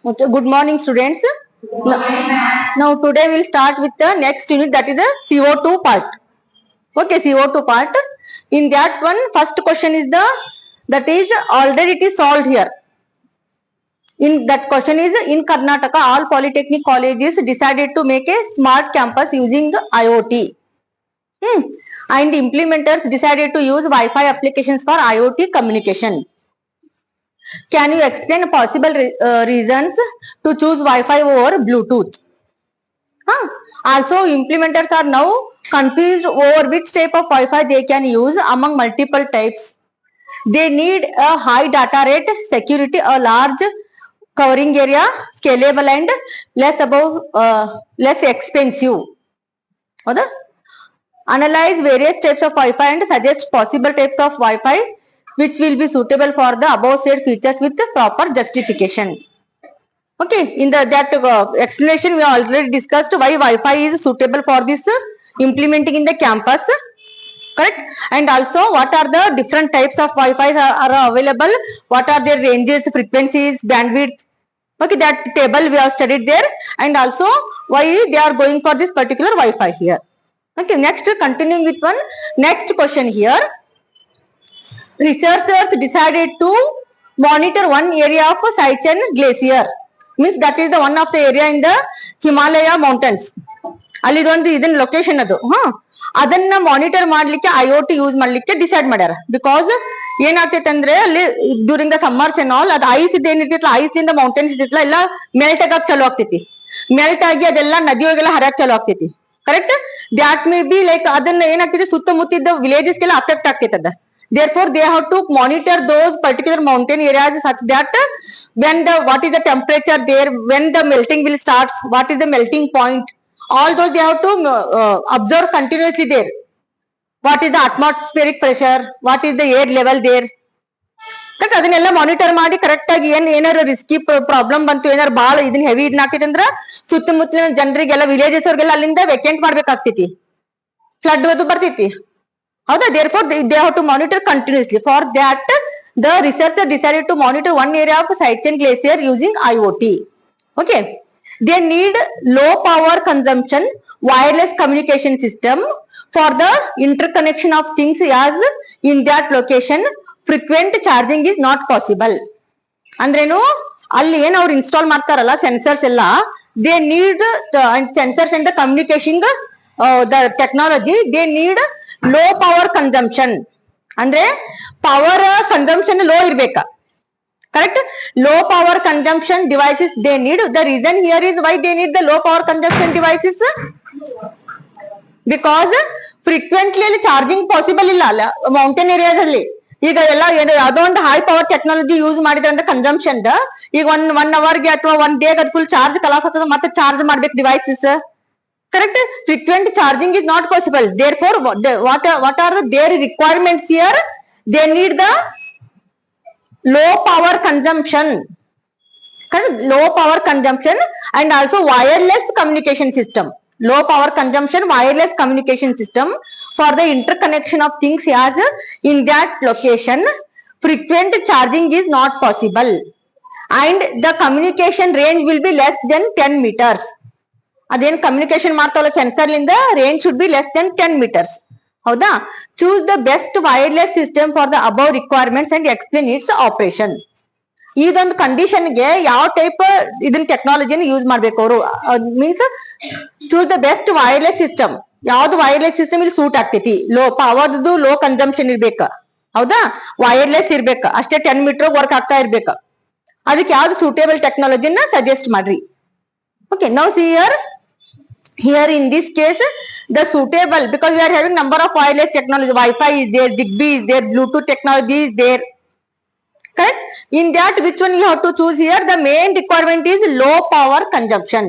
Okay, good morning, students. Good morning, ma'am. Now, today we'll start with the next unit, that is the CO2 part. Okay, CO2 part. In that one, first question is that is already it is solved here. In that question is, in Karnataka, all polytechnic colleges decided to make a smart campus using IoT. And implementers decided to use Wi-Fi applications for IoT communication. Can you explain possible reasons to choose Wi-Fi over Bluetooth? Also, implementers are now confused over which type of Wi-Fi they can use among multiple types. They need a high data rate, security, a large covering area, scalable and less expensive. Other? Analyze various types of Wi-Fi and suggest possible types of Wi-Fi which will be suitable for the above said features with proper justification. Okay, in that explanation we already discussed why Wi-Fi is suitable for this implementing in the campus, correct? And also what are the different types of Wi-Fi are available, what are their ranges, frequencies, bandwidth. Okay, that table we have studied there, and also why they are going for this particular Wi-Fi here. Okay, next continuing with one next question here. Researchers decided to monitor one area of Sichuan glacier. Means that is the one of the area in the Himalaya mountains. ಅಲ್ಲಿದೊಂದು ಇದನ್ನ location ಅದು ಅದನ್ನ monitor ಮಾಡ್ಲಿಕ್ಕೆ IoT use ಮಾಡ್ಲಿಕ್ಕೆ decide ಮಾಡ್ಯಾರ. Because ಏನಾಗ್ತೈತೆ ಅಂದ್ರೆ ಅಲ್ಲಿ during the summers and all ಅದು ice ಏನಿರ್ತೈತಲ್ಲ, ice ಇಂದ ಮೌಂಟೇನ್ಸ್ ಇರ್ತೈತಲ್ಲ ಎಲ್ಲ ಮೆಲ್ಟ್ ಆಗಕ್ ಚಲೋ ಆಗ್ತೈತಿ. ಮೆಲ್ಟ್ ಆಗಿ ಅದೆಲ್ಲ ನದಿಯೊಳಗೆಲ್ಲ ಹರಿಯಕ್ ಚಲೋ ಆಗ್ತೈತಿ, correct? That may be like ಅದನ್ನ ಏನಾಗ್ತೈತಿ ಸುತ್ತಮುತ್ತಿದ್ದ ವಿಲೇಜಸ್ಗೆಲ್ಲ ಅಫೆಕ್ಟ್ ಆಗ್ತೈತೆ ಅದ. Therefore, they have to monitor those particular mountain areas such that when what is the temperature there, when the melting will starts, what is the melting point, all those they have to observe continuously there. What is the atmospheric pressure, what is the air level there. Correct ಅದನ್ನೆಲ್ಲ monitor ಮಾಡಿ correct ಆಗಿ ಏನಾರು risky problem ಬಂತು, ಏನಾರು ಬಾಳ ಇದನ್ನ heavy ಇದನ್ನ ಆಗ್ತೈತಿ ಅಂದ್ರ ಸುತ್ತಮುತ್ತಲಿನ ಜನರಿಗೆಲ್ಲ ವಿಲೇಜಸ್ ಅವ್ರಿಗೆಲ್ಲ ಅಲ್ಲಿಂದ ವೆಕೆಂಟ್ ಮಾಡ್ಬೇಕಾಗ್ತೈತಿ, ಫ್ಲಡ್ ಅದು ಬರ್ತೈತಿ. ಹೌದಾ? Therefore, they have to monitor continuously. For that, the researcher decided to monitor one area of Sichuan glacier using IoT. Okay. They need low power consumption wireless communication system for the interconnection of things, as in that location frequent charging is not possible. ಅಂದ್ರೇನು, ಅಲ್ಲಿ ಏನ್ ಅವ್ರು install ಮಾಡ್ತಾರಲ್ಲ sensors ಎಲ್ಲ, they need sensors and the communication the technology, they need low power consumption. ಅಂದ್ರೆ power consumption low ಇರ್ಬೇಕಾ, correct? Low power consumption devices they need. The reason here is why they need the low power consumption devices, because frequently ಅಲ್ಲಿ charging possible ಇಲ್ಲ ಅಲ್ಲ mountain areas ಅಲ್ಲಿ. ಈಗ ಎಲ್ಲ ಯಾವ್ದೋ ಒಂದು ಹೈ ಪವರ್ ಟೆಕ್ನಾಲಜಿ ಯೂಸ್ ಮಾಡಿದ್ರೆ ಕನ್ಸಂಪ್ಷನ್ ಈಗ ಒನ್ ಅವರ್ಗೆ ಅಥವಾ ಒನ್ ಡೇಗೆ ಅದು ಫುಲ್ ಚಾರ್ಜ್ ಕಲಾಸ್ ಆಗ್ತದೆ, ಮತ್ತೆ ಚಾರ್ಜ್ ಮಾಡ್ಬೇಕು devices, correct? Frequent charging is not possible. Therefore, what are their requirements here? They need the low power consumption, correct? Low power consumption and also wireless communication system. Low power consumption wireless communication system for the interconnection of things, as in that location frequent charging is not possible and the communication range will be less than 10 meters. ಅದೇನ್ communication ಮಾಡ್ತಾವಲ್ಲ sensor ಲಿಂದ range should be less than 10 meters. ಹೌದಾ? Choose the best wireless system for the above requirements and explain it's operation. ಇದೊಂದು ಕಂಡೀಷನ್ಗೆ ಯಾವ type ಇದನ್ನ ಟೆಕ್ನಾಲಜಿನ use ಮಾಡ್ಬೇಕು ಅವರು, means choose the best wireless system. ಯಾವ್ದು wireless system ಇಲ್ಲಿ suit ಆಗ್ತೈತಿ, ಲೋ ಪವರ್ದು ಲೋ ಕನ್ಸಂಪ್ಷನ್ ಇರ್ಬೇಕ, ಹೌದಾ? ವೈರ್ಲೆಸ್ ಇರ್ಬೇಕ, ಅಷ್ಟೇ 10 meter ವರ್ಕ್ ಆಗ್ತಾ ಇರ್ಬೇಕ. ಅದಕ್ಕೆ ಯಾವ್ದು ಸೂಟೇಬಲ್ ಟೆಕ್ನಾಲಜಿನ ಸಜೆಸ್ಟ್ ಮಾಡ್ರಿ. Okay, now C here in this case the suitable, because we are having number of wireless technology, Wi-Fi is there, Zigbee is there, Bluetooth technology is there, correct? In that, which one you have to choose here? The main requirement is low power consumption,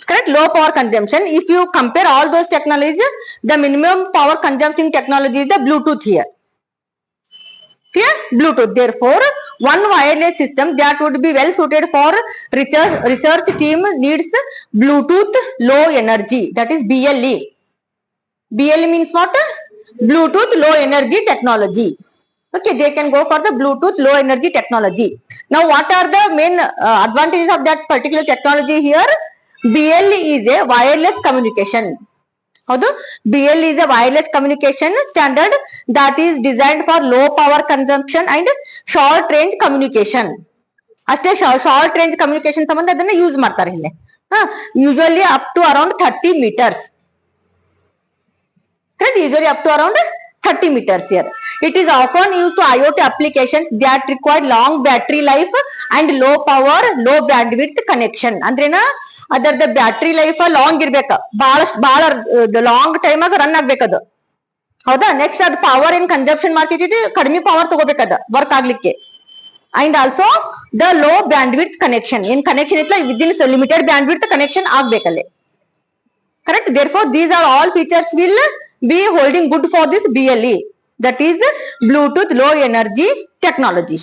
correct? Low power consumption. If you compare all those technologies, the minimum power consumption technology is the Bluetooth here. Clear? Bluetooth. Therefore, one wireless system that would be well suited for research team needs Bluetooth low energy, that is BLE. BLE means what? Bluetooth low energy technology. Okay, they can go for the Bluetooth low energy technology. Now, what are the main advantages of that particular technology here? BLE is a wireless communication. ಹೌದು, BLE is a wireless communication standard that is designed for low power consumption and short range communication. ಅಷ್ಟೇ, short range communication ಸಂಬಂಧ ಅದನ್ನ use ಮಾಡ್ತಾರೆ ಇಲ್ಲಿ. Usually up to around 30 meters. Correct? Usually up to around 30 meters here. It is often used to IoT applications that require long battery life and low power, low bandwidth connection. ಅಂದ್ರೇನ, ಅದರದ battery life long ಇರ್ಬೇಕ, ಬಹಳ long time ಆಗ run ಆಗ್ಬೇಕದು. ಹೌದಾ? Next ಅದು power ಏನ್ consumption ಮಾಡ್ತಿದ್ದಿ, ಕಡಿಮೆ ಪವರ್ ತಗೋಬೇಕದ ವರ್ಕ್ ಆಗ್ಲಿಕ್ಕೆ. And also the low bandwidth connection, ಏನ್ ಕನೆಕ್ಷನ್ ಇತ್ತಲ್ಲ ವಿದಿನ್ ಲಿಮಿಟೆಡ್ ಬ್ಯಾಂಡ್ವಿಡ್ತ್ ಕನೆಕ್ಷನ್ ಆಗ್ಬೇಕಲ್ಲಿ. Correct? Therefore these are all features will be holding good for this BLE, that is Bluetooth low energy technology.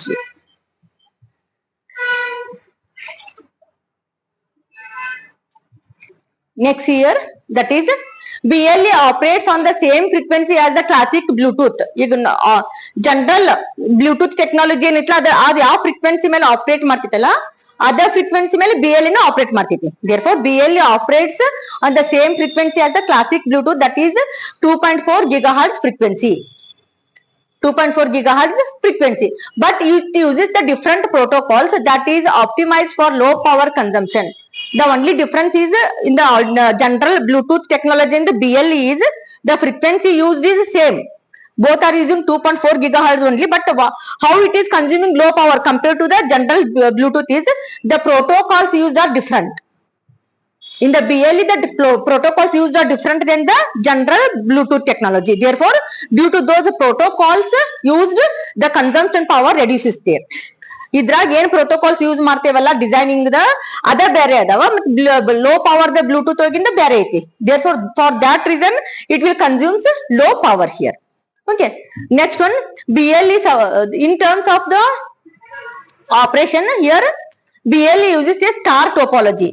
Next here, that is BLE operates on the same frequency as the classic Bluetooth. ಈಗ general Bluetooth technology ಏನಿತ್ತಲ್ಲ ಅದು ಯಾವ frequency ಮೇಲೆ operate ಮಾಡ್ತಿತ್ತಲ್ಲ ಅದೇ frequency ಮೇಲೆ BLE ನ operate ಮಾಡ್ತೈತಿ. Therefore BLE operates on the same frequency as the classic Bluetooth, that is 2.4 gigahertz frequency. 2.4 gigahertz frequency, but it uses the different protocols that is optimized for low power consumption. The only difference is in the general Bluetooth technology and the BLE is the frequency used is same. Both are using 2.4 gigahertz only, but how it is consuming low power compared to the general Bluetooth is the protocols used are different. In the BLE, the protocols used are different than the general Bluetooth technology. Therefore, due to those protocols used, the consumption power reduces there. ಇದ್ರಾಗ ಏನ್ protocols use ಮಾಡ್ತೇವಲ್ಲ designing the ಅದ ಬೇರೆ ಅದಾವ, ಮತ್ತೆ low power the Bluetooth ಒಳಗಿಂದ ಬೇರೆ ಐತಿ. Therefore, for that reason, it will consumes low power here. Okay, next one, BLE in terms of the operation here, BLE uses a star topology.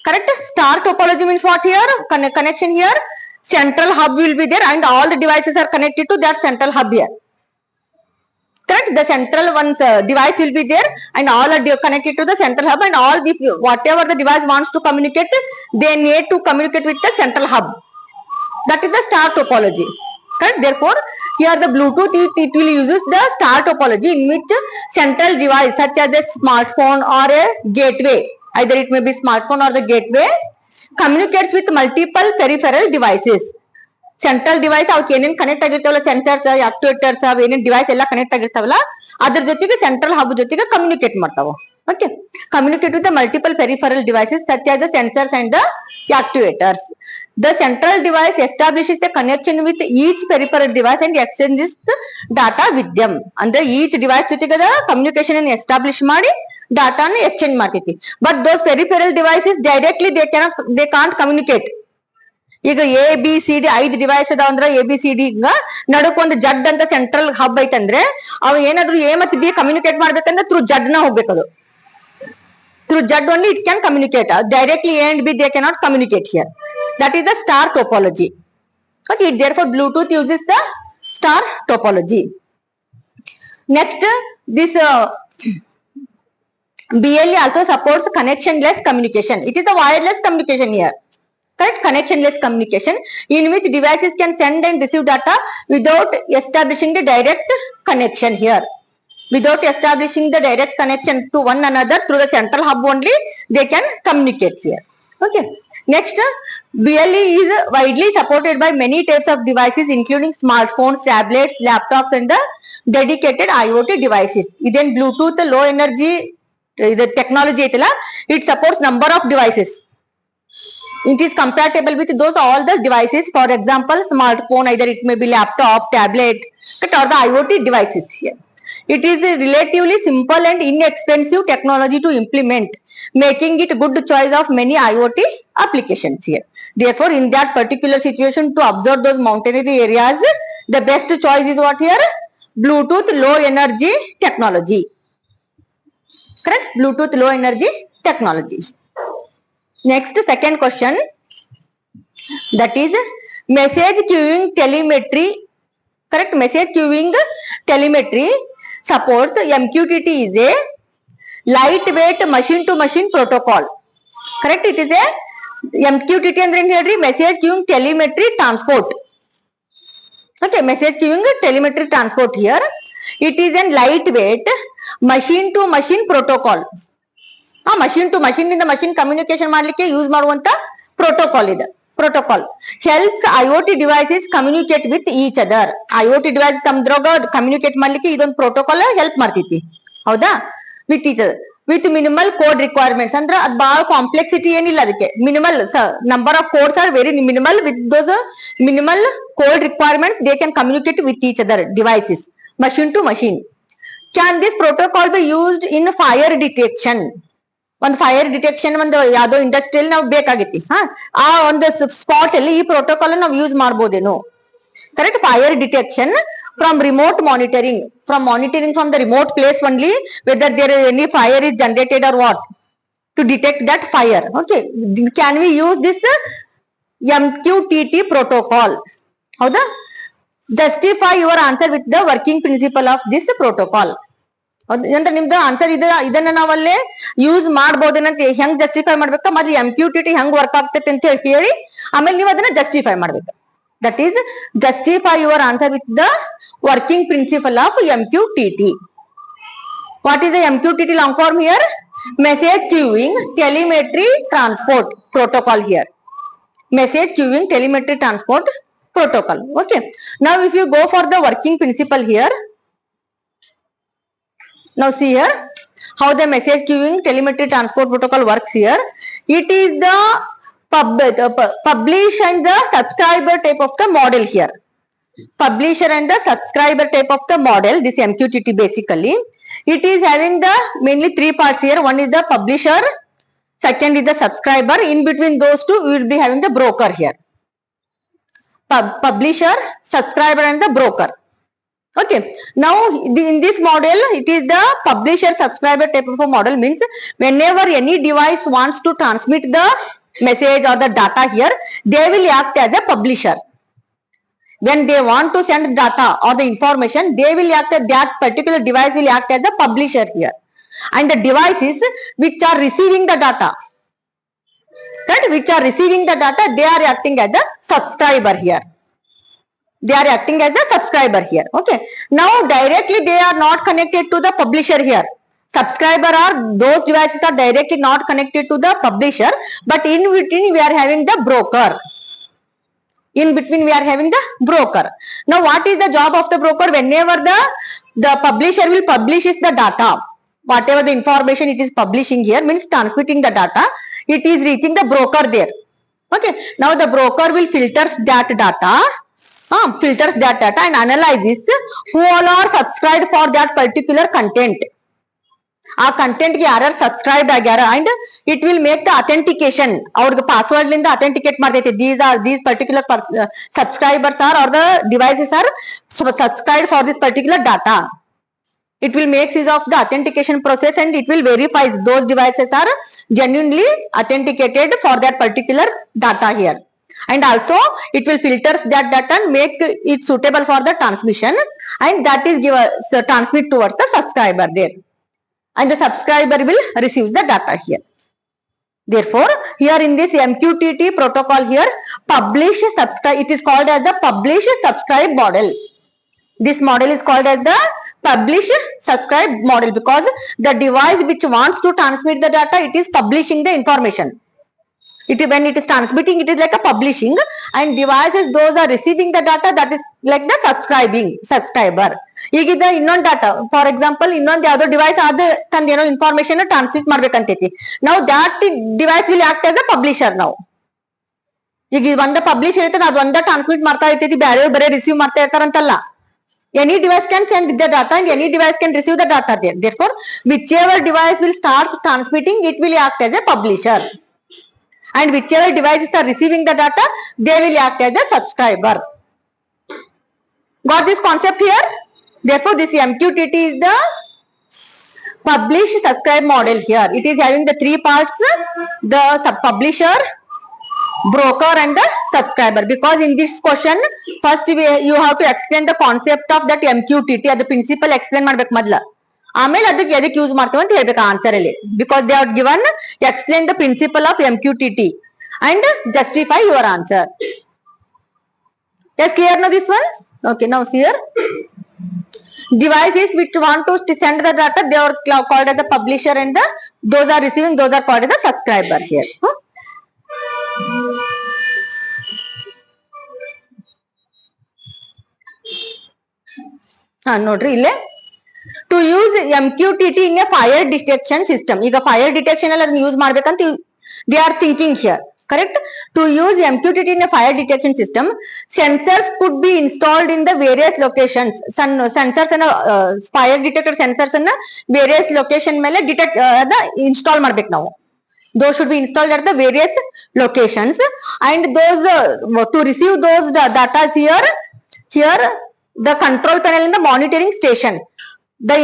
Correct? Star topology means what here? Connection here, central hub will be there and all the devices are connected to that central hub here. Correct? The central one's device will be there and all are connected to the central hub, and all the whatever the device wants to communicate, they need to communicate with the central hub. That is the star topology. Correct? Therefore, here the Bluetooth it will uses the star topology in which central device such as a smartphone or a gateway, either it may be smartphone or the gateway, communicates with multiple peripheral devices. Central device ಅವಕ್ಕೆ ಏನೇನ್ connect ಆಗಿರ್ತಾವಲ್ಲ, sensors, activators, ಏನೇನ್ device ಎಲ್ಲ connect ಆಗಿರ್ತಾವಲ್ಲ ಅದ್ರ ಜೊತೆಗೆ central hub ಜೊತೆಗೆ communicate ಮಾಡ್ತಾವ. Okay, communicate with the multiple peripheral devices such as the sensors and the activators. The central device establishes a connection with each peripheral device and exchanges data with them. ಅಂದ್ರೆ each device ಜೊತೆಗೆ communication ಅನ್ನು establish ಮಾಡಿ ಡಾಟಾನ exchange ಮಾಡ್ತೈತಿ. But those peripheral devices directly they can't communicate. ಈಗ ABCD 5 device ಅದಾವ ಅಂದ್ರೆ ABCD ನಡಕ್ ಒಂದು ಜಡ್ ಅಂತ ಸೆಂಟ್ರಲ್ ಹಬ್ ಐತಂದ್ರೆ ಅವ ಏನಾದ್ರು A ಮತ್ತು B ಕಮ್ಯುನಿಕೇಟ್ ಮಾಡ್ಬೇಕಂದ್ರೆ ಥ್ರೂ ಜಡ್ ನ ಹೋಗ್ಬೇಕದು. Through JAD only it can communicate. Directly A and B they cannot communicate here. That is the star topology. Okay, therefore Bluetooth uses the star topology. Next, this BLE also supports connectionless communication. It is a wireless communication here. Correct? Connectionless communication in which devices can send and receive data without establishing the direct connection here. Without establishing the direct connection to one another through the central hub only, they can communicate here. Okay. Next, BLE is widely supported by many types of devices, including smartphones, tablets, laptops, and the dedicated IoT devices. Then Bluetooth low energy the technology itala, it supports number of devices. It is compatible with those all the devices. For example, smartphone, either it may be laptop, tablet, or the IoT devices here. It is a relatively simple and inexpensive technology to implement, making it a good choice of many IoT applications here. Therefore, in that particular situation, to observe those mountainous areas, the best choice is what here? Bluetooth low energy technology. Correct? Bluetooth low energy technology. Next, second question, that is message queuing telemetry Correct. Message queuing telemetry supports MQTT is a lightweight machine to machine protocol. Correct. It is a MQTT ಅಂದ್ರೆ ಏನ್ ಹೇಳ್ರಿ message queuing telemetry transport. Okay, message queuing telemetry transport here. It is a lightweight machine to machine protocol. Machine to machine ಇಂದ machine communication ಮಾಡ್ಲಿಕ್ಕೆ use ಮಾಡುವಂತ protocol ಇದೆ. Protocol helps IoT devices communicate with each other. IoT device ತಮ್ದ್ರಾಗ communicate ಮಾಡ್ಲಿಕ್ಕೆ ಇದೊಂದು protocol help ಮಾಡ್ತೈತಿ. ಹೌದಾ? With each other with minimal code requirements ಅಂದ್ರೆ ಅದು ಬಹಳ ಕಾಂಪ್ಲೆಕ್ಸಿಟಿ ಏನಿಲ್ಲ ಅದಕ್ಕೆ. Minimal number of codes are very minimal. With those minimal code requirements they can communicate with each other devices machine to machine. Can this protocol be used in fire detection? ಒಂದು fire detection ಒಂದು ಯಾವ್ದೋ ಇಂಡಸ್ಟ್ರಿಯಲ್ಲಿ ನಾವು ಬೇಕಾಗಿತ್ತು, ಆ ಒಂದು spot ಅಲ್ಲಿ ಈ ಪ್ರೋಟೋಕಾಲ್ ನಾವು ಯೂಸ್ ಮಾಡ್ಬೋದೇನೋ? Correct. Fire detection from remote monitoring, from monitoring from the remote place only, whether there is any fire is generated or what, to detect that fire. Okay, can we use this MQTT protocol? Howda? Justify your answer with the working principle of this protocol. ಅಂದ್ರೆ ನಿಮ್ದು answer ಇದನ್ನ ನಾವಲ್ಲೇ use ಮಾಡ್ಬೋದೇನಂತ ಹೆಂಗ್ justify ಮಾಡ್ಬೇಕು, ಮತ್ತೆ MQTT ಹೆಂಗ್ work ಆಗ್ತೈತೆ ಅಂತ ಹೇಳಿ ಆಮೇಲೆ ನೀವು ಅದನ್ನ ಜಸ್ಟಿಫೈ ಮಾಡ್ಬೇಕು. That is, justify your answer with the working principle of MQTT. What is the MQTT long form here? Message queuing telemetry transport protocol here. Message queuing telemetry transport protocol. Okay. Now if you go for the working principle here, now see here how the message queuing telemetry transport protocol works here. It is the publish and the subscriber type of the model here. Publisher and the subscriber type of the model, this MQTT basically. It is having the mainly three parts here. One is the publisher, second is the subscriber. In between those two, we will be having the broker here. Publisher, subscriber and the broker. Okay. Now in this model, it is the publisher subscriber type of a model, means whenever any device wants to transmit the message or the data here, they will act as a publisher. When they want to send data or the information, they will act as that particular device will act as a publisher here. And the devices which are receiving the data, right, which are receiving the data, they are acting as the subscriber here. They are acting as the subscriber here. Okay. Now directly they are not connected to the publisher here. Subscriber are those devices are directly not connected to the publisher, but in between we are having the broker. In between we are having the broker. Now what is the job of the broker? Whenever the publisher will publish the data, whatever the information it is publishing here, means transmitting the data, it is reaching the broker there. Okay. Now the broker will filters that data and analyzes who all are subscribed for that particular content. ಆ content ಗೆ ಯಾರ್ಯಾರು subscribe ಆಗ್ಯಾರ and it will make the authentication. ಅವ್ರಿಗೆ password ಲಿಂದ authenticate ಮಾಡ್ತೈತಿ. These particular subscribers are are the devices are subscribe for this particular data. It will make use of the authentication process and it will verify those devices are genuinely authenticated for that particular data here. And also it will filters that data and make it suitable for the transmission, and that is transmit towards the subscriber there. And the subscriber will receive the data here. Therefore, here in this MQTT protocol here, publish subscribe, it is called as the publish subscribe model. This model is called as the publish subscribe model because the device which wants to transmit the data, it is publishing the information. When it is transmitting, it is like a publishing, and devices those are receiving the data, that is like the subscriber. ಈಗಿದ ಇನ್ನೊಂದು data, for example ಇನ್ನೊಂದು ಯಾವ್ದೋ device ಆದ ತಂದ ಏನೋ information transmit ಮಾಡ್ಬೇಕಂತೈತಿ. ನಾವು that device will act as a publisher. ನಾವು ಈಗ ಒಂದ ಪಬ್ಲಿಷ್ ಇರ್ತದ, ಅದು ಒಂದ ಟ್ರಾನ್ಸ್ಮಿಟ್ ಮಾಡ್ತಾ ಇರ್ತೈತಿ, ಬೇರೆ ಬರೇ ರಿಸೀವ್ ಮಾಡ್ತಾ ಇರ್ತಾರಂತಲ್ಲ. Any device can send the data and any device can receive the data there. Therefore, whichever device will start transmitting, it will act as a publisher. And whichever devices are receiving the data, they will act as a subscriber. Got this concept here? Therefore, this MQTT is the publish subscribe model here. It is having the three parts: the publisher, broker and the subscriber. Because in this question, first you have to explain the concept of that MQTT. ಅದು principle explain ಮಾಡ್ಬೇಕು ಮೊದ್ಲ. ಆಮೇಲೆ ಅದಕ್ಕೆ ಎದಕ್ಕೆ use ಮಾಡ್ತೀವಿ ಅಂತ ಹೇಳ್ಬೇಕು answer ಅಲ್ಲಿ. Because they are given explain the principle of MQTT and justify your answer. Yes, clear now this one? Okay, now see here. Devices which want to send the data, they are called as the publisher, and the those are receiving, those are called as the subscriber here. ನೋಡ್ರಿ ಇಲ್ಲೇ to use MQTT in a fire detection system. ಈಗ fire detection ಅಲ್ಲಿ ಅದನ್ನ use ಮಾಡ್ಬೇಕಂತ they are thinking here. Correct? To use MQTT in a fire detection system, sensors could be installed in the various locations. Sensors and fire detector sensors and various location ಮೇಲೆ detect install ಮಾಡ್ಬೇಕು ನಾವು. Those should be installed at the various locations, and those to receive those data here the control panel in the monitoring station.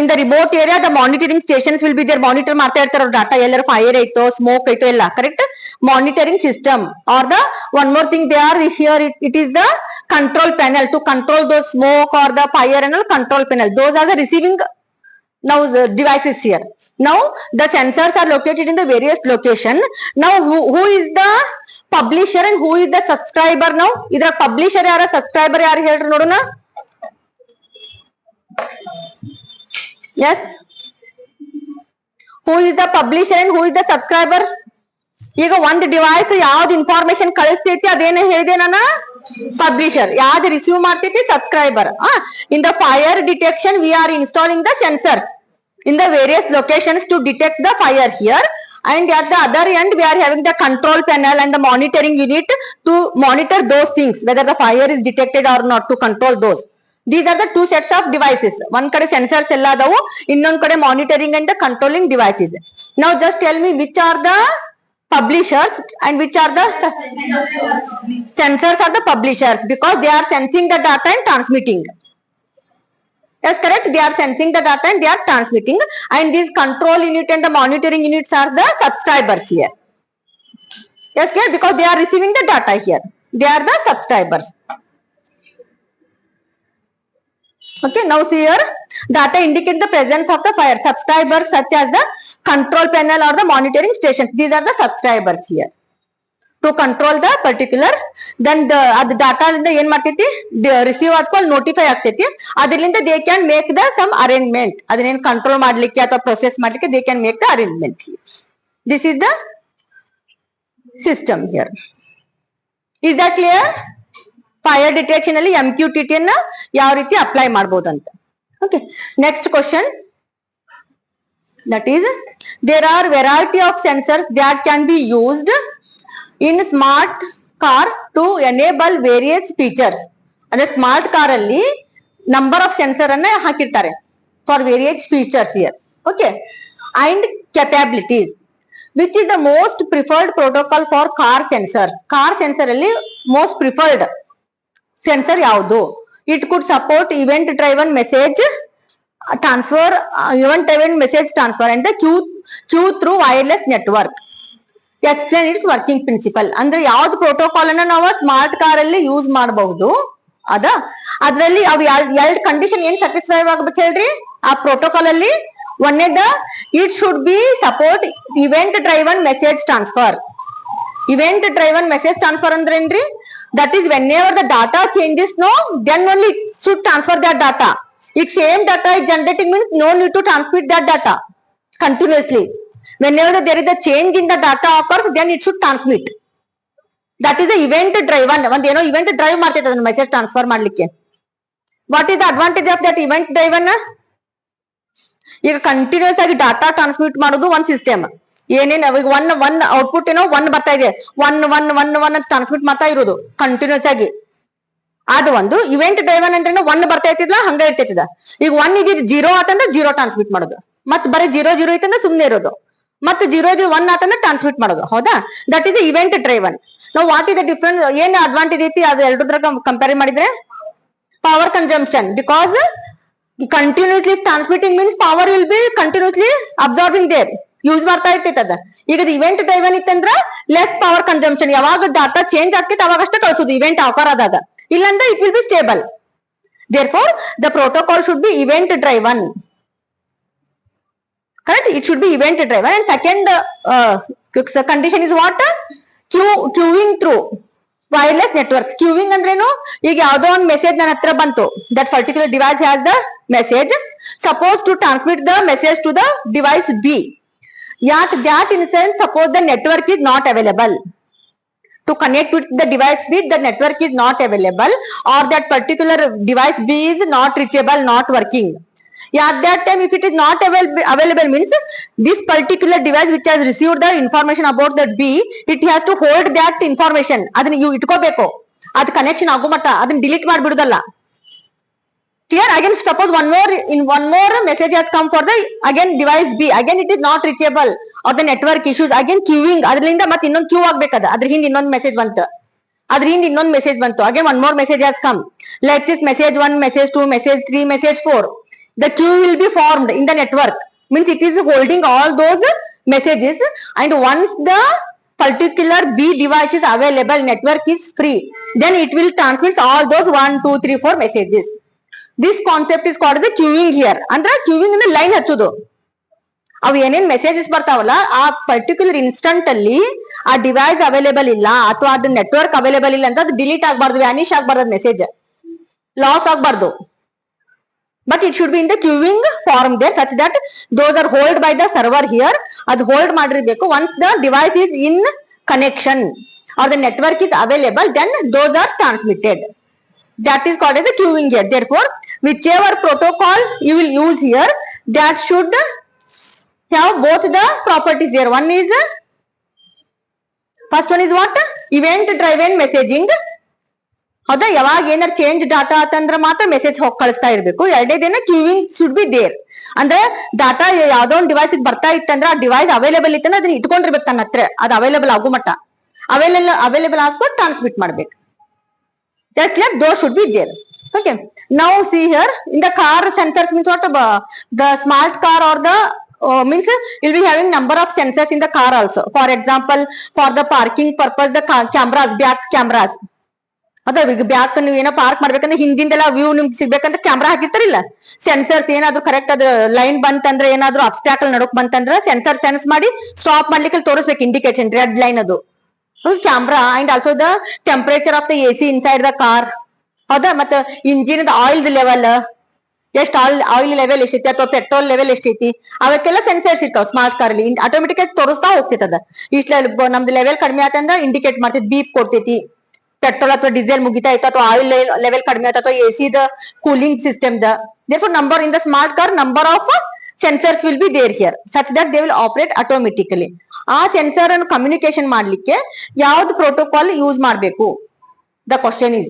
In the remote area, the monitoring stations will be there. Monitor ಮಾಡ್ತಾ ಇರ್ತಾರ data ಎಲ್ಲರ fire ಐತೋ smoke ಐತೋ ಎಲ್ಲ. Correct? Monitoring system, or the one more thing they are here, it is the control panel to control those smoke or the fire and all. Control panel, those are the receiving now the devices here. Now the sensors are located in the various location. Now who is the publisher and who is the subscriber? Now idra publisher yara, subscriber yaru ಹೇಳ್ರಿ ನೋಡೋಣ. Yes, who is the publisher and who is the subscriber? ಈಗ ಒಂದು device ಯಾವ್ದು information ಕಳಿಸ್ತೈತಿ ಅದೇನ ಹೇಳಿದೆ ನಾನು, publisher. ಯಾವ್ದು receive ಮಾಡ್ತೈತಿ, subscriber. In the fire detection we are installing the sensors in the various locations to detect the fire here, and at the other end we are having the control panel and the monitoring unit to monitor those things, whether the fire is detected or not, to control those. These are the two sets of devices. One kade sensors ella adavu, innond kade monitoring and the controlling devices. Now just tell me which are the publishers and which are the sensors are the publishers, because they are sensing the data and transmitting. Yes, correct. They are sensing the data and they are transmitting, and these control unit and the monitoring units are the subscribers here. Yes, clear? Because they are receiving the data here. They are the subscribers. Okay, now see here, data indicate the presence of the fire. Subscribers such as the control panel or the monitoring stations. These are the subscribers here. To control the particular, then the data ಇಂದ ಏನ್ ಮಾಡ್ತೈತಿ, receive ಆದ್ಮೇಲೆ notify ಆಗ್ತೈತಿ. ಅದರಿಂದ they can make the some arrangement. ಅದನ್ನೇನ್ control ಮಾಡ್ಲಿಕ್ಕೆ ಅಥವಾ process ಮಾಡ್ಲಿಕ್ಕೆ they can make the arrangement. This is the system here. Is that clear? Fire detection ಅಲ್ಲಿ MQTT ಅನ್ನ ಯಾವ ರೀತಿ ಅಪ್ಲೈ ಮಾಡಬಹುದಂತ. Okay, next question. That is, there are variety of sensors that can be used in smart car to enable various features. ಅಂದ್ರೆ smart car ಅಲ್ಲಿ number of sensor ಅನ್ನ ಹಾಕಿರ್ತಾರೆ for various features here. Okay, and capabilities. Which is the most preferred protocol for car sensors? Car sensor ಅಲ್ಲಿ most preferred sensor ಯಾವುದು? It could support event driven message transfer, event driven message transfer and the queue through wireless network. Explain its working principle. ಅಂದ್ರೆ ಯಾವ್ದು protocol ಅನ್ನ ನಾವು smart car ಅಲ್ಲಿ use ಮಾಡಬಹುದು, ಅದ್ರಲ್ಲಿ ಅವು ಎರಡು ಕಂಡೀಷನ್ ಏನ್ ಸ್ಯಾಟಿಸ್ಫೈ ಆಗ್ಬೇಕು ಹೇಳ್ರಿ ಆ ಪ್ರೋಟೋಕಾಲ್ ಅಲ್ಲಿ. ಒಂದೇದ, it should be support event driven message transfer. Event driven message transfer ಅಂದ್ರೆ ಏನ್ರಿ? That is whenever the data changes, no then only it should transfer that data. If same data is generating means no need to transmit that data continuously. Whenever there is a change in the data occurs, then it should transmit. That is the event driven. ಒಂದು ಏನೋ event drive ಮಾಡ್ತೈತೆ ಅದನ್ನ message transfer ಮಾಡ್ಲಿಕ್ಕೆ. What is the advantage of that event driven? ಈಗ continuous ಆಗಿ data transmit ಮಾಡೋದು ಒಂದ್ system. ಏನೇನ್ ಈಗ ಒನ್ ಔಟ್ಪುಟ್ ಏನೋ ಒನ್ ಬರ್ತಾ ಇದೆ, ಒನ್ ಟ್ರಾನ್ಸ್ಮಿಟ್ ಮಾಡ್ತಾ ಇರೋದು ಕಂಟಿನ್ಯೂಸ್ ಆಗಿ. ಅದು ಒಂದು. ಇವೆಂಟ್ ಡ್ರೈವನ್ ಅಂದ್ರೆ ಒನ್ ಬರ್ತಾ ಇರ್ತಿದ್ಲ ಹಂಗ ಇರ್ತಿದ. ಈಗ ಒನ್ ಇದು ಜೀರೋ ಆತಂದ್ರೆ ಜೀರೋ ಟ್ರಾನ್ಸ್ಮಿಟ್ ಮಾಡೋದು, ಮತ್ ಬರೀ ಜೀರೋ ಐತಂದ್ರೆ ಸುಮ್ನೆ ಇರೋದು, ಮತ್ ಜೀರೋ ಒನ್ ಆತಂದ್ರೆ ಟ್ರಾನ್ಸ್ಮಿಟ್ ಮಾಡೋದು. ಹೌದಾ? That is event driven. ನಾವು ವಾಟ್ ಇಸ್ ದ ಡಿಫರೆನ್ಸ್, ಏನ್ ಅಡ್ವಾಂಟೇಜ್ ಐತಿ ಅದು ಎರಡರ ಕಂಪೇರ್ ಮಾಡಿದ್ರೆ? Power consumption, because continuously transmitting means power will be continuously absorbing there. Use ಮಾಡ್ತಾ ಇರ್ತೈತೆ ಅದ. ಈಗ ಇವೆಂಟ್ ಡ್ರೈವನ್ ಇತ್ತಂದ್ರ ಲೆಸ್ ಪವರ್ ಕನ್ಸಂಪ್ಷನ್, ಯಾವಾಗ ಡಾಟಾ ಚೇಂಜ್ ಆಗ್ತೈತೆ ಅವಾಗ ಅಷ್ಟೇ ಕಳಿಸೋದು ಇವೆಂಟ್ ಆಫರ್ ಆದಾಗ, ಇಲ್ಲಾಂದ್ರೆ it will be stable. Therefore, the protocol should be event driven. Correct? It should be event driven. And second condition is what? Queuing through wireless networks. Queuing ಅಂದ್ರೇನು? ಈಗ ಯಾವ್ದೋ ಒಂದು ಮೆಸೇಜ್ ನನ್ನ ಹತ್ರ ಬಂತು. That particular device has the message. Supposed to transmit the message to the device B. Yet that instance, suppose the network is not available. To connect with the device B, the network is not available, or that particular device B is not reachable, not working. Yeah, at that time, if it is not available means this particular device which has received the information about that B, it has to hold that information. ಅದನ್ನ you ಇಟ್ಕೋಬೇಕು. ಅದು connection ಆಗೋ ಮಟ್ಟ ಅದನ್ನ delete ಮಾಡಿಬಿಡುದಲ್ಲ. Clear? Again, suppose one more message has come for the again device B. Again, it is not reachable or the network issues. Again, queuing. ಅದರಿಂದ ಮತ್ತೆ ಇನ್ನೊಂದು Q ಆಗ್ಬೇಕದ. ಅದ್ರ ಹಿಂದೆ ಇನ್ನೊಂದು ಮೆಸೇಜ್ ಬಂತು. Again, one more message has come. Like this message 1, message 2, message 3, message 4. The queue will be formed in the network. Means it is holding all those messages, and once the particular B device is available, network is free, then it will transmit all those 1, 2, 3, 4 messages. This concept is called the queuing here. ಅಂದ್ರೆ queuing ಅಂದ್ರೆ line ಹಚ್ಚೋದು. ಅವು ಏನೇನ್ messages ಬರ್ತಾವಲ್ಲ ಆ particular instant ಅಲ್ಲಿ ಆ device available ಇಲ್ಲ ಅಥವಾ ಅದು ನೆಟ್ವರ್ಕ್ ಅವೈಲೇಬಲ್ ಇಲ್ಲ ಅಂತ ಅದು ಡಿಲೀಟ್ ಆಗಬಾರ್ದು, ವ್ಯಾನಿಶ್ ಆಗಬಾರ್ದು, ಮೆಸೇಜ್ ಲಾಸ್ ಆಗಬಾರ್ದು. But it should be in the queuing form there such that those are hold by the server here. ಅದು ಹೋಲ್ಡ್ ಮಾಡಿರ್ಬೇಕು. Once the device is in connection or the network is available, then those are transmitted. That is called as the queuing here. Therefore, whichever protocol you will use here, that should have both the properties here. First one is what? Event driven messaging. ಹೌದಾ? ಯಾವಾಗ ಏನಾರು change data ಆತಂದ್ರ ಮಾತ್ರ message ಹೋಗಿ ಕಳಿಸ್ತಾ ಇರ್ಬೇಕು. ಎರಡನೇದೇನ ಕ್ಯೂವಿಂಗ್ should be there. ಅಂದ್ರೆ data ಯಾವ್ದೋ ಒಂದು ಡಿವೈಸ್ ಬರ್ತಾ ಇತ್ತಂದ್ರೆ ಆ ಡಿವೈಸ್ ಅವೈಲೇಬಲ್ ಇತ್ತಂದ್ರೆ ಅದನ್ನ ಇಟ್ಕೊಂಡಿರ್ಬೇಕು ತನ್ನ ಹತ್ರ, ಅದು ಅವೈಲೇಬಲ್ ಆಗೋ ಮಟ್ಟ ಅವೈಲೇಬಲ್ ಆಗ್ಬಿಟ್ಟು ಟ್ರಾನ್ಸ್ಮಿಟ್ ಮಾಡ್ಬೇಕು. Just like those should be there. Okay. Now see here in the car sensors means what? The smart car or the means you'll be having number of sensors in the car also. For example, for the parking purpose, the cameras, back cameras. ಅದ back ನೀವು ಏನೋ park ಮಾಡ್ಬೇಕಂದ್ರೆ ಹಿಂದಿಂದೆಲ್ಲ view ನಿಮ್ಗೆ ಸಿಗ್ಬೇಕಂದ್ರೆ camera ಹಾಕಿರ್ತಾರಿಲ್ಲ. Sensors ಏನಾದ್ರು correct ಅದ್ರ line ಬಂತಂದ್ರೆ ಏನಾದ್ರು ಅಬ್ಸ್ಟ್ಯಾಕಲ್ ನಡಕ್ ಬಂತಂದ್ರೆ ಸೆನ್ಸರ್ ಸೆನ್ಸ್ ಮಾಡಿ ಸ್ಟಾಪ್ ಮಾಡ್ಲಿಕ್ಕೆ ತೋರಿಸ್ಬೇಕು ಇಂಡಿಕೇಶನ್ ರೆಡ್ ಲೈನ್ ಅದು camera. And also the temperature of the AC inside the car. ಹೌದಾ? ಮತ್ತೆ ಇಂಜಿನ್ ಆಯಿಲ್ ಲೆವೆಲ್ ಎಷ್ಟು ಆಯಿಲ್ ಲೆವೆಲ್ ಎಷ್ಟೈತಿ ಅಥವಾ ಪೆಟ್ರೋಲ್ ಲೆವೆಲ್ ಎಷ್ಟೈತಿ ಅವಕ್ಕೆಲ್ಲ ಸೆನ್ಸರ್ಸ್ ಇರ್ತಾವ ಸ್ಮಾರ್ಟ್ ಕಾರ್ ಅಲ್ಲಿ. ಆಟೋಮೆಟಿಕ್ ಆಗಿ ತೋರಿಸ್ತಾ ಹೋಗ್ತೈತದ. ಇಷ್ಟ ನಮ್ದು ಲೆವೆಲ್ ಕಡಿಮೆ ಆತಂದ್ರ ಇಂಡಿಕೇಟ್ ಮಾಡ್ತೈತಿ, ಬೀಪ್ ಕೊಡ್ತೈತಿ. ಪೆಟ್ರೋಲ್ ಅಥವಾ ಡೀಸೆಲ್ ಮುಗಿತಾ ಇತ್ತು ಅಥವಾ ಆಯಿಲ್ ಲೆವೆಲ್ ಕಡಿಮೆ ಆಯ್ತು ಅಥವಾ AC the cooling system the. Therefore, number in the smart car, number of sensors will be there here such that they will operate automatically. ಆ ಸೆನ್ಸರ್ ಅನ್ನು ಕಮ್ಯುನಿಕೇಶನ್ ಮಾಡ್ಲಿಕ್ಕೆ ಯಾವ್ದು ಪ್ರೋಟೋಕಾಲ್ ಯೂಸ್ ಮಾಡಬೇಕು? The question is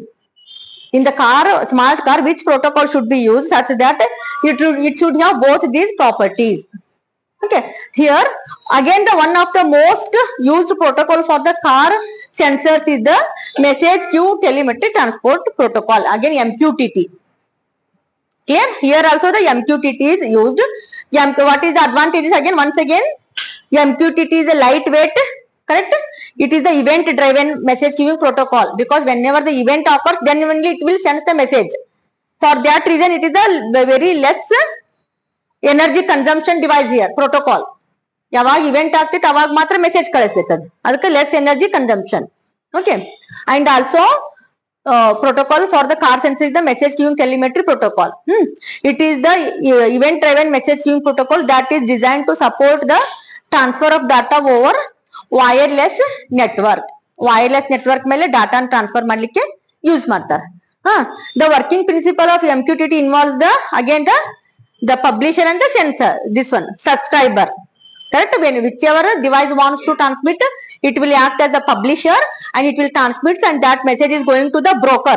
in the car, smart car, which protocol should be used such that it should have both these properties. Okay, here again the one of the most used protocol for the car sensors is the message queue telemetry transport protocol, again MQTT. Clear? Here also the MQTT is used. What is the advantages? Again, once again, MQTT is a lightweight, correct? It is the event driven message queuing protocol, because whenever the event occurs, then only it will send the message. For that reason, it is a very less energy consumption device here, protocol. ಯಾವಾಗ event ಆಗ್ತೈತೆ ಅವಾಗ ಮಾತ್ರ message ಕಳಿಸ್ತೈತದ, ಅದಕ್ಕೆ less energy consumption. Okay. And also protocol for the car sensor is the message queuing telemetry protocol. It is the event driven message queuing protocol that is designed to support the transfer of data over wireless network. Wireless network ಮೇಲೆ data transfer ಮಾಡ್ಲಿಕ್ಕೆ use ಮಾಡ್ತಾರೆ. The working principle of MQTT involves the again the publisher and the sensor. This one subscriber. Correct? When whichever device wants to transmit, it will act as the publisher and it will transmit, and that message is going to the broker.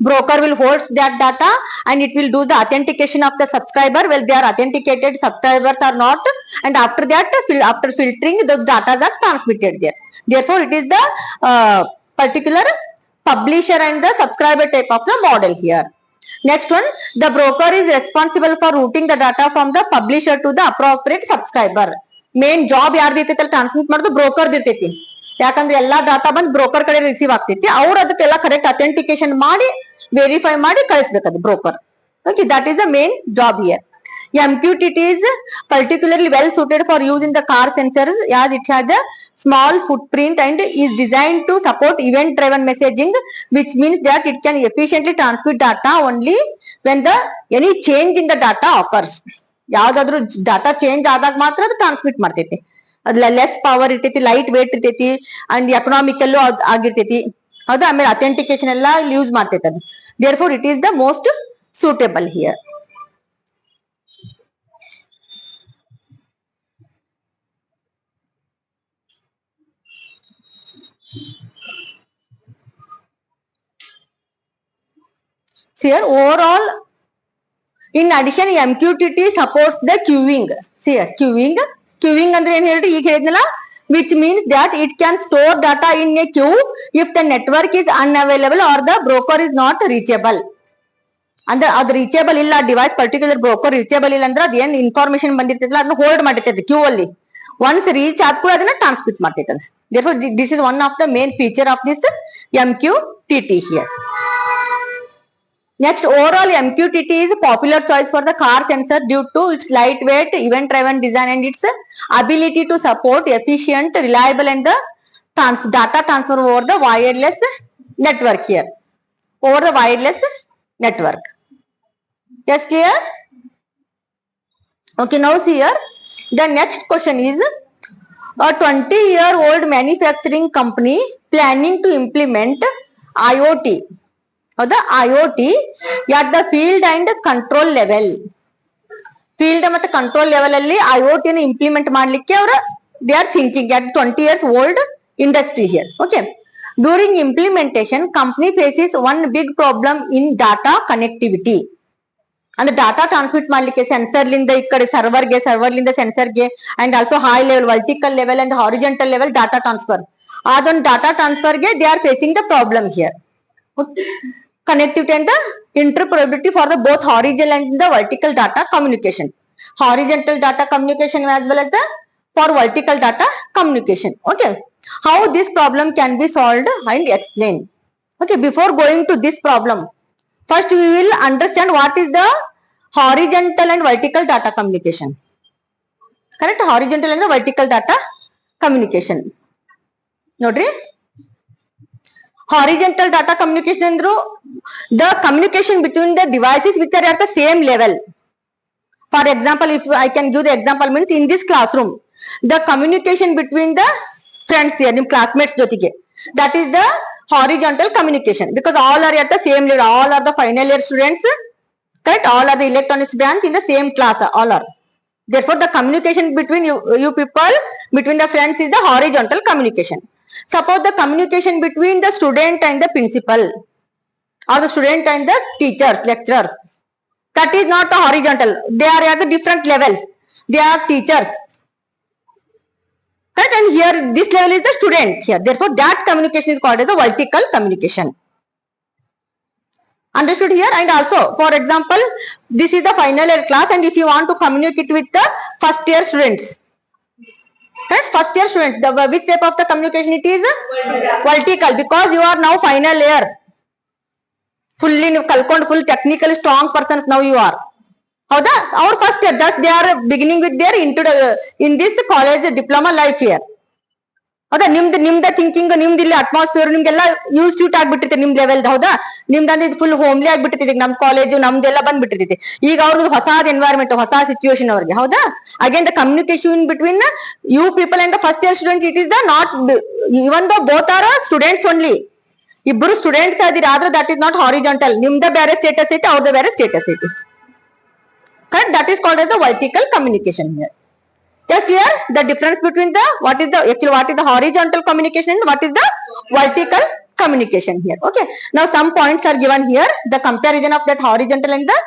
Broker will hold that data and it will do the authentication of the subscriber. Well, they are authenticated, subscribers are not, and after that, after filtering, those data are transmitted there. Therefore, it is the particular publisher and the subscriber type of the model here. Next one, the broker is responsible for routing the data from the publisher to the appropriate subscriber. Main job ಯಾರ್ದು ಇರ್ತೈತಿ transmit ಮಾಡೋದು broker ಇರ್ತೈತಿ. ಯಾಕಂದ್ರೆ ಎಲ್ಲಾ data ಬಂದ್ broker ಕಡೆ receive ಆಗ್ತೈತಿ. ಅವ್ರು ಅದಕ್ಕೆಲ್ಲ ಕರೆಕ್ಟ್ ಅಥೆಂಟಿಕೇಶನ್ ಮಾಡಿ ವೆರಿಫೈ ಮಾಡಿ ಕಳಿಸ್ಬೇಕದು broker. Okay, that is the main job here. MQTT is particularly well suited for use in the car sensors as it has a small footprint and is designed to support event driven messaging, which means that it can efficiently transmit data only when any change in the data occurs. ಯಾವ್ದಾದ್ರು data change ಆದಾಗ ಮಾತ್ರ ಅದು transmit ಮಾಡ್ತೈತಿ. ಅದ್ less power ಇರ್ತೈತಿ, light weight ಇರ್ತೈತಿ and ಎಕನಾಮಿಕಲ್ಲೂ ಆಗಿರ್ತೈತಿ. ಹೌದಾ, ಆಮೇಲೆ ಅಥೆಂಟಿಕೇಶನ್ ಎಲ್ಲ ಯೂಸ್ ಮಾಡ್ತೈತಿ ಅದು. Therefore it is the most suitable here. Here overall, in addition, MQTT supports the queuing. See here, queuing ಅಂದ್ರೆ ಏನ್ ಹೇಳ್ರಿ, ಈಗ ಹೇಳಿದ್ನಲ್ಲ, which means that it can store data in a queue if the network is unavailable or the broker is not reachable. ಅಂದ್ರೆ ಅದು reachable ಇಲ್ಲ, device particular broker reachable ಇಲ್ಲ ಅಂದ್ರೆ ಅದೇನ್ ಇನ್ಫಾರ್ಮೇಶನ್ ಬಂದಿರ್ತೈತಲ್ಲ ಅದನ್ನ ಹೋಲ್ಡ್ ಮಾಡಿರ್ತೈತೆ ಕ್ಯೂ ಅಲ್ಲಿ. ಒನ್ಸ್ ರೀಚ್ ಆದ ಕೂಡ ಅದನ್ನ transmit ಮಾಡ್ತೈತದ. Therefore, this is one of the main feature of this MQTT here. Next, overall MQTT is a popular choice for the car sensor due to its lightweight, event-driven design and its ability to support efficient, reliable and the data transfer over the wireless network here. Over the wireless network. Yes, clear? Okay, now see here. The next question is, a 20-year-old manufacturing company planning to implement IoT. Or the IoT at the field and control level. Field ಮತ್ತು control level ಅಲ್ಲಿ IoT ನ implement ಮಾಡ್ಲಿಕ್ಕೆ ಅವರ they are thinking at 20 years old industry here. Okay. During implementation, company faces one big problem in data connectivity. ಅಂದ್ರೆ data transmit ಮಾಡ್ಲಿಕ್ಕೆ sensor ಲಿಂದ ಈ ಕಡೆ ಸರ್ವರ್ಗೆ, ಸರ್ವರ್ ಲಿಂದ ಸೆನ್ಸರ್ಗೆ, and also high level, vertical level and horizontal level data transfer. ಅದೊಂದು data ಟ್ರಾನ್ಸ್ಫರ್ಗೆ they are facing the problem here. Connectivity and the interoperability for the both horizontal and the vertical data communication. Horizontal data communication as well as the for vertical data communication. Okay. How this problem can be solved and explained. Okay. Before going to this problem, first we will understand what is the horizontal and vertical data communication. Correct? Horizontal and the vertical data communication. Nodri? Horizontal data communication andru the communication between the devices which are at the same level. For example, if I can give the example, means in this classroom, the communication between the friends here, ನಿಮ್ಮ classmates ಜೊತೆಗೆ, that is the horizontal communication, because all are at the same level, all are the final year students, correct? All are the electronics branch in the same class, all are. Therefore, the communication between you people, between the friends is the horizontal communication. Suppose the communication between the student and the principal, or the student and the teachers, lecturers, that is not the horizontal. They are at the different levels. They are teachers. Correct? And here this level is the student here. Therefore, that communication is called as the vertical communication. Understood here? And also, for example, this is the final year class, and if you want to communicate with the first year students, correct? First year students, which type of the communication it is? Vertical, because you are now final year. Fully kalkond, full technical strong persons now you are. ಹೌದಾ, ಅವ್ರ first year, just they are beginning with their in this college diploma life year. ಹೌದಾ, ನಿಮ್ದ thinking, ನಿಮ್ದು ಇಲ್ಲಿ atmosphere ನಿಮ್ಗೆಲ್ಲ use ಟ್ಯೂಟ್ ಆಗ್ಬಿಟ್ಟಿರ್ತೈತೆ ನಿಮ್ level. ಹೌದಾ, ನಿಮ್ದಂದ್ರೆ ಇದು ಫುಲ್ ಹೋಮ್ಲಿ ಆಗ್ಬಿಟ್ಟಿರ್ತೈತಿ. ನಮ್ ಕಾಲೇಜು ನಮ್ದೆಲ್ಲ ಬಂದ್ಬಿಟ್ಟಿರ್ತೈತಿ. ಈಗ ಅವ್ರದ್ದು ಹೊಸಾದ ಎನ್ವೈರನ್ಮೆಂಟ್, ಹೊಸ ಸಿಚುವೇಶನ್ ಅವ್ರಿಗೆ. ಹೌದಾ, again the communication between you people and the first year student, it is the not, even though both are students only. ಇಬ್ಬರು ಸ್ಟೂಡೆಂಟ್ಸ್ ಆದಿರ, ಆದ್ರೆ ದಟ್ ಇಸ್ ನಾಟ್ ಹಾರಿಜಾಂಟಲ್. ನಿಮ್ದ ಬೇರೆ ಸ್ಟೇಟಸ್ ಐತಿ, ಅವ್ರದ್ದು ಬೇರೆ ಸ್ಟೇಟಸ್ ಐತಿ. Correct? That is called as the vertical communication here. Yes, clear? The difference between the what is the horizontal communication and what is the vertical communication here. Okay. Now some points are given here. The comparison of that horizontal and the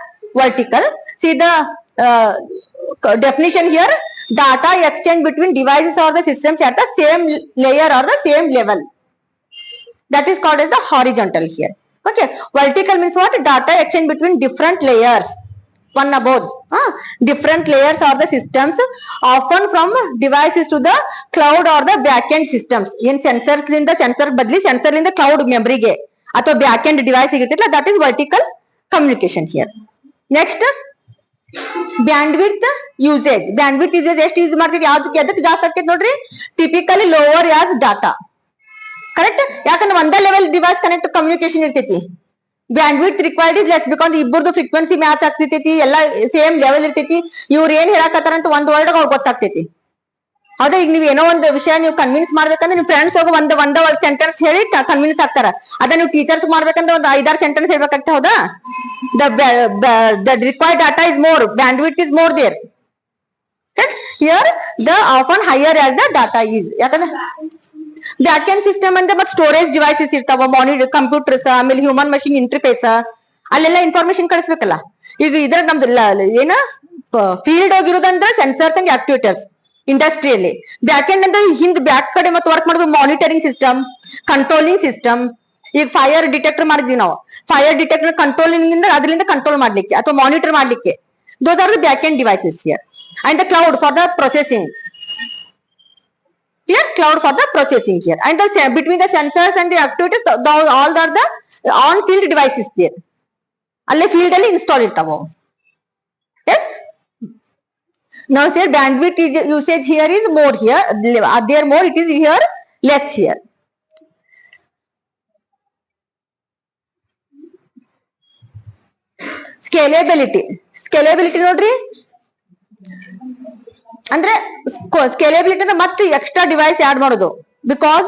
vertical. See the definition here. Data exchange between devices or the systems at the same layer or the same level. That is called as the horizontal here. Okay. Vertical means what? Data exchange between different layers. one above. Different layers or the systems, often from devices to the cloud or the backend systems. In sensors linda sensor badli sensor linda cloud memory ge ಅಥವಾ backend device ಇರುತ್ತಲ್ಲ, that is vertical communication here. Next, bandwidth usage. Bandwidth usage ಎಷ್ಟು use ಮಾಡ್ತೀವಿ, ಯಾವ್ದಕ್ಕೆ ಅದಕ್ಕೆ ಜಾಸ್ತಿ ಆಗ್ತೈತೆ ನೋಡ್ರಿ, typically lower as data. Correct, ಯಾಕಂದ್ರೆ ಒಂದೇ ಲೆವೆಲ್ ಡಿವೈಸ್ ಕನೆಕ್ಟ್ ಕಮ್ಯುನಿಕೇಶನ್ ಇರ್ತೈತಿ. Bandwidth required is less because ಇಬ್ಬರದು ಫ್ರೀಕ್ವೆನ್ಸಿ ಮ್ಯಾಚ್ ಆಗ್ತೈತಿ, ಎಲ್ಲ ಸೇಮ್ ಲೆವೆಲ್ ಇರ್ತೈತಿ. ಇವ್ರು ಏನ್ ಹೇಳಕತ್ತಾರ ಅಂತ ಒಂದ್ ವರ್ಡ್ ಅವ್ರಿಗೆ ಗೊತ್ತಾಗ್ತೈತಿ. ಹೌದಾ, ಈಗ ನೀವ್ ಏನೋ ಒಂದು ವಿಷಯ ನೀವು ಕನ್ವಿನ್ಸ್ ಮಾಡ್ಬೇಕಂದ್ರೆ ನಿಮ್ ಫ್ರೆಂಡ್ಸ್ ಹೋಗಿ ಒಂದ್ ಸೆಂಟೆನ್ಸ್ ಹೇಳಿ ಕನ್ವಿನ್ಸ್ ಆಗ್ತಾರ. ಅದ ನೀವು ಟೀಚರ್ಸ್ ಮಾಡ್ಬೇಕಂದ್ರೆ ಒಂದು 5-6 ಸೆಂಟೆನ್ಸ್ ಹೇಳ್ಬೇಕಾಗ್ತದೆ. ಹೌದಾ, the required data is more, bandwidth is more there. Here the often higher as the data is. ಯಾಕಂದ್ರೆ ಬ್ಯಾಕ್ ಎಂಡ್ ಸಿಸ್ಟಮ್ ಅಂದ್ರೆ ಮತ್ತೆ ಸ್ಟೋರೇಜ್ ಡಿವೈಸಸ್ ಇರ್ತಾವ, ಮಾನಿಟರ್ ಕಂಪ್ಯೂಟರ್ಸ್, ಆಮೇಲೆ ಹ್ಯೂಮನ್ ಮಷಿನ್ ಇಂಟರ್ಫೇಸ್, ಅಲ್ಲೆಲ್ಲ ಇನ್ಫಾರ್ಮೇಶನ್ ಕಳಿಸ್ಬೇಕಲ್ಲ. ಈಗ ಇದ್ರ ನಮ್ದು ಏನ ಫೀಲ್ಡ್ ಹೋಗಿರೋದಂದ್ರೆ ಸೆನ್ಸರ್ಸ್ ಅಂಡ್ ಆಕ್ಟಿವೇಟರ್ಸ್ ಇಂಡಸ್ಟ್ರಿಯಲ್ಲಿ. ಬ್ಯಾಕ್ ಎಂಡ್ ಅಂದ್ರೆ ಹಿಂದ್ ಬ್ಯಾಕ್ ಕಡೆ ಮತ್ತೆ ವರ್ಕ್ ಮಾಡೋದು ಮಾನಿಟರಿಂಗ್ ಸಿಸ್ಟಮ್, ಕಂಟ್ರೋಲಿಂಗ್ ಸಿಸ್ಟಮ್. ಈಗ ಫೈರ್ ಡಿಟೆಕ್ಟರ್ ಮಾಡಿದ್ವಿ ನಾವು, ಫೈರ್ ಡಿಟೆಕ್ಟರ್ ಕಂಟ್ರೋಲಿಂಗ್ ಇಂದ ಅದರಿಂದ ಕಂಟ್ರೋಲ್ ಮಾಡ್ಲಿಕ್ಕೆ ಅಥವಾ ಮಾನಿಟರ್ ಮಾಡ್ಲಿಕ್ಕೆ. Those are the back end devices here. And the cloud for the processing. Here cloud for the processing here, and the between the sensors and the actuators, all are the on field devices there. Alle field alli install irtavo. Yes, now say bandwidth usage here is more, here there more, it is here less here. Scalability nodri, ಅಂದ್ರೆ scalability ಅಂದ್ರೆ ಮತ್ತೆ extra device add ಮಾಡೋದು. Because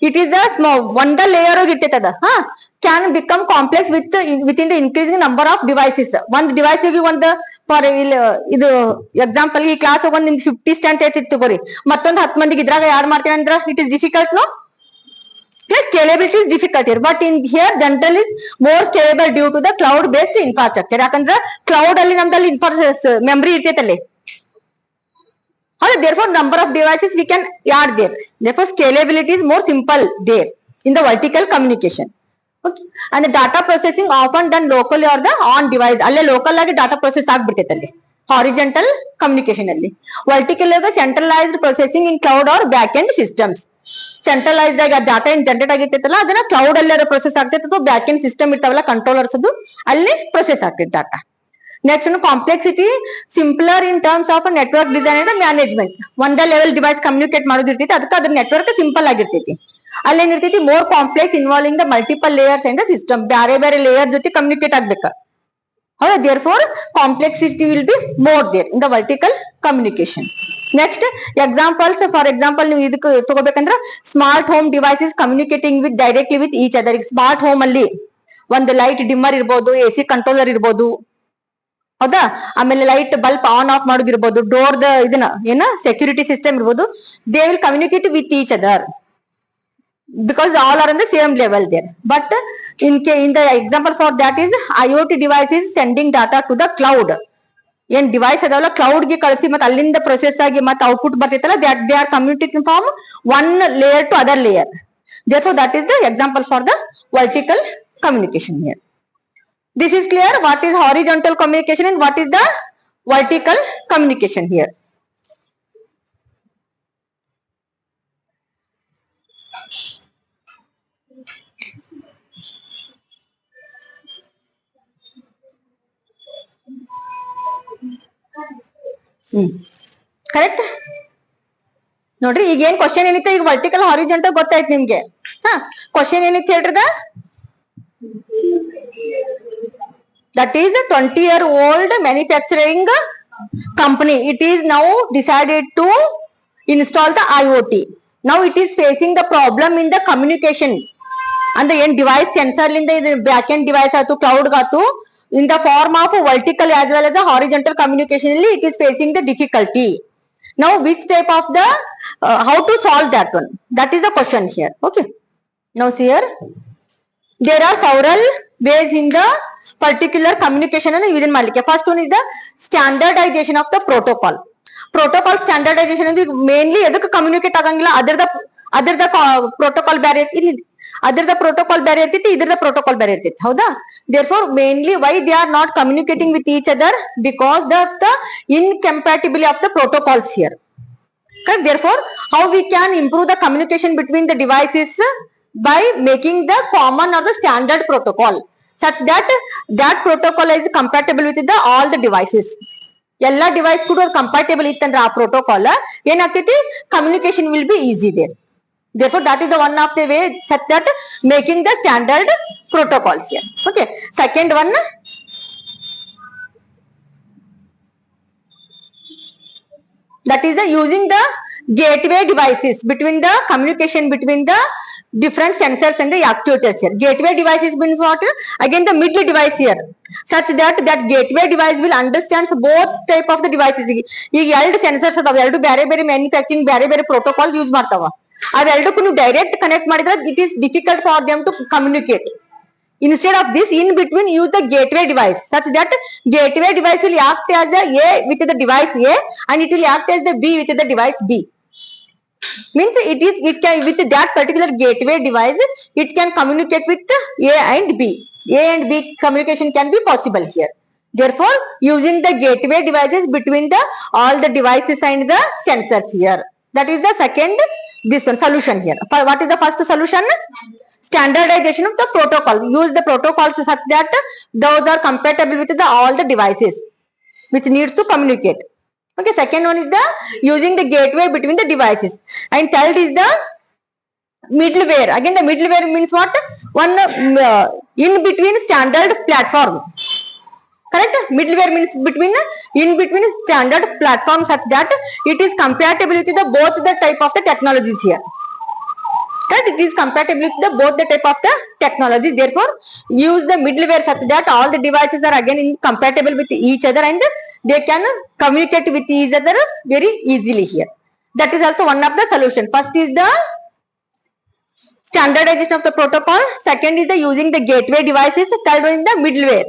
it is the ಒಂದ layer ಹೋಗಿ ಇರ್ತೈತದ. Can become complex with in the increasing number of devices. ಒಂದ್ device ಒಂದು for ಇದು ಎಕ್ಸಾಂಪಲ್ ಈ ಕ್ಲಾಸ್ ಒಂದ್ 50 ಸ್ಟ್ಯಾಂಡ್ ಐತಿತ್ತು ತಗೋರಿ, ಮತ್ತೊಂದು 10 ಮಂದಿಗೆ ಇದ್ರಾಗ ಯಾರು ಮಾಡ್ತೀನಿ ಅಂದ್ರ it is difficult. No, scalability is difficult here, but in here general is more scalable due to the cloud based infrastructure. ಯಾಕಂದ್ರ ಕ್ಲೌಡ್ ಅಲ್ಲಿ ನಮ್ದಲ್ಲಿ memory ಇರ್ತೈತಲ್ಲಿ. Therefore, number of devices we can add there. Therefore, scalability is more simple there in the vertical communication. Okay. And the data processing often done locally or the on device. Alle local agi data process ಆಗ್ಬಿಡ್ತೈತೆ ಅಲ್ಲಿ. Horizontal communication ಅಲ್ಲಿ. Vertical ಆಗಿ centralized processing in cloud or backend systems. Centralized ಆಗಿ data ಏನ್ generate ಆಗಿರ್ತೈತಲ್ಲ ಅದನ್ನ cloud ಅಲ್ಲಾರ process ಆಗ್ತೈತೆ, ಅಥವಾ back end system ಇರ್ತಾವಲ್ಲ controllers, ಅದು ಅಲ್ಲಿ ಪ್ರೊಸೆಸ್ ಆಗ್ತೈತೆ data. Next, complexity simpler in terms of a network design and management. ಒಂದೇ ಲೆವೆಲ್ ಡಿವೈಸ್ ಕಮ್ಯುನಿಕೇಟ್ ಮಾಡೋದು ಇರ್ತೈತಿ, ಅದಕ್ಕೆ ಅದ್ರ ನೆಟ್ವರ್ಕ್ ಸಿಂಪಲ್ ಆಗಿರ್ತೈತಿ. ಅಲ್ಲೇನಿರ್ತೈತಿ more complex involving the multiple layers and system. ಬೇರೆ ಬೇರೆ ಲೇಯರ್ ಜೊತೆ ಕಮ್ಯುನಿಕೇಟ್ ಆಗ್ಬೇಕ. ಹೌದಾ, therefore complexity will be more there in the vertical communication. Next, examples. For example, ನೀವು ಇದಕ್ಕೆ ತಗೋಬೇಕಂದ್ರ smart home devices communicating with directly with each other. Smart home ಅಲ್ಲಿ ಒಂದು ಲೈಟ್ ಡಿಮ್ಮರ್ ಇರ್ಬೋದು, AC ಕಂಟ್ರೋಲರ್ ಇರ್ಬೋದು. ಹೌದಾ, ಆಮೇಲೆ ಲೈಟ್ ಬಲ್ಬ್ ಆನ್ ಆಫ್ ಮಾಡೋದಿರ್ಬೋದು, ಡೋರ್ ದ ಇದನ್ನ ಏನ ಸೆಕ್ಯೂರಿಟಿ ಸಿಸ್ಟಮ್ ಇರ್ಬೋದು. They will communicate with each other because all are on the same level there. But in the example for that is IoT devices sending data to the cloud. ಏನ್ device ಅದಾವಲ್ಲ cloud ಗೆ ಕಳಿಸಿ ಮತ್ತೆ ಅಲ್ಲಿಂದ process ಆಗಿ ಮತ್ತೆ output ಬರ್ತೈತಲ್ಲ, they are communicating from one layer to other layer. Therefore, that is the example for the vertical communication here. This is clear what is horizontal communication and what is the vertical communication here. Correct ನೋಡ್ರಿ. ಈಗ ಏನ್ question ಏನಿತ್ತು, ಈಗ vertical horizontal ಗೊತ್ತಾಯ್ತು ನಿಮ್ಗೆ. Question ಏನಿತ್ತು ಹೇಳ್ರದ, that is a 20-year-old manufacturing company. It is now decided to install the IoT. Now it is facing the problem in the communication. ಅಂದ್ರೆ ಏನ್ ಡಿವೈಸ್ ಸೆನ್ಸರ್ ಲಿಂದ ಇದು ಬ್ಯಾಕ್ ಎಂಡ್ ಡಿವೈಸ್ ಆಯ್ತು, cloud ಆಯ್ತು, in the form of vertical as well as the horizontal communication, it is facing the difficulty. Now which type of the how to solve that one, that is the question here. Okay, now see here there are several ways in the particular communication and within ಮಾಡ್ಲಿಕ್ಕೆ. First one is the standardization of the protocol. Protocol standardization ಅಂದ್ರೆ mainly ಎದಕ್ಕೆ communicate ಆಗಂಗಿಲ್ಲ, ಅದರದ protocol ಬೇರೆ ಇಲ್ಲಿ ಅದ್ರದ protocol ಬೇರೆ ಇರ್ತೈತಿ, ಇದ್ರದ protocol ಬೇರೆ ಇರ್ತೈತಿ, ಹೌದಾ? therefore mainly why they are not communicating with each other, because of the incompatibility of the protocols here. Correct? Therefore how we can improve the communication between the devices? By making the common or the standard protocol such that that protocol is compatible with the all the devices. ಎಲ್ಲ device ಕೂಡ compatible ಇತ್ತಂದ್ರೆ ಆ protocol ಏನಾಗ್ತೈತಿ, communication will be easy there. therefore that is the one of the way such that making the standard protocols here. Okay, second one, that is the using the gateway devices between the communication between the different sensors and the actuators here. Gateway devices means what? Again the middle device here, such that that gateway device will understands both type of the devices. ಈಗ ಎರಡು sensors ಅದಾವ, ಎರಡು ಬೇರೆ ಬೇರೆ manufacturing ಬೇರೆ ಬೇರೆ protocol use ಮಾಡ್ತಾವ. ಅವೆರಡಕ್ಕೂ ನೀವು ಡೈರೆಕ್ಟ್ ಕನೆಕ್ಟ್ ಮಾಡಿದ್ರೆ it is difficult for them to communicate. Instead of this, in between use the gateway device such that gateway device will act as the A with the device A and it will act as the B with the device B. Means it can with that particular gateway device it can communicate with A and B. A and B communication can be possible here. Therefore using the gateway devices between the all the devices and the sensors here. That is the second this one solution here. What is the first solution? Standardization of the protocol. Use the protocols such that those are compatible with the all the devices which needs to communicate. Okay, second one is the using the gateway between the devices, and third is the middleware. Again the middleware means what? One in between standard platform. Correct? Middleware means between in between standard platform such that it is compatible with the both the type of the technologies here. Correct? It is compatible with the both the type of the technology. Therefore use the middleware such that all the devices are again compatible with each other and they can communicate with each other very easily here. That is also one of the solution. First is the standardization of the protocol, second is the using the gateway devices, third one is the middleware.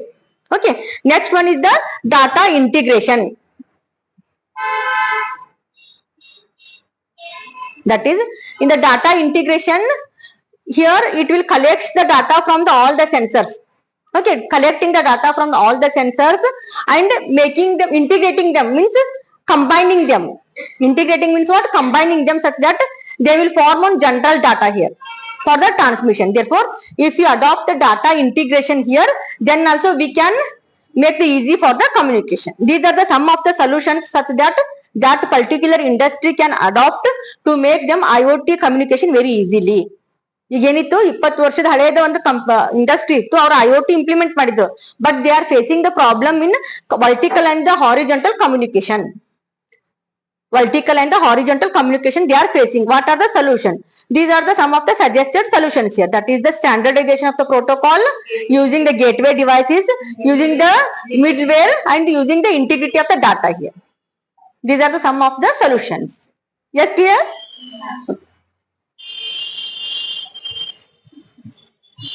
Okay, next one is the data integration. That is in the data integration here it will collect the data from the all the sensors. Okay, collecting the data from all the sensors and making them, integrating them means combining them. Integrating means what? Combining them such that they will form one general data here for the transmission. Therefore if you adopt the data integration here, then also we can make the easy for the communication. These are the some of the solutions such that that particular industry can adopt to make them IoT communication very easily. ಈಗ ಏನಿತ್ತು 20 ವರ್ಷದ ಹಳೆಯದ ಒಂದು industry ಇತ್ತು, ಅವ್ರು IoT implement ಮಾಡಿದ್ರು, but they are facing the problem in vertical and the horizontal communication. Vertical and the horizontal communication they are facing. What are the solution? These are the some of the suggested solutions here. That is the standardization of the protocol, using the gateway devices, using the middleware and using the integrity of the data here. These are the some of the solutions. Yes, clear? Okay.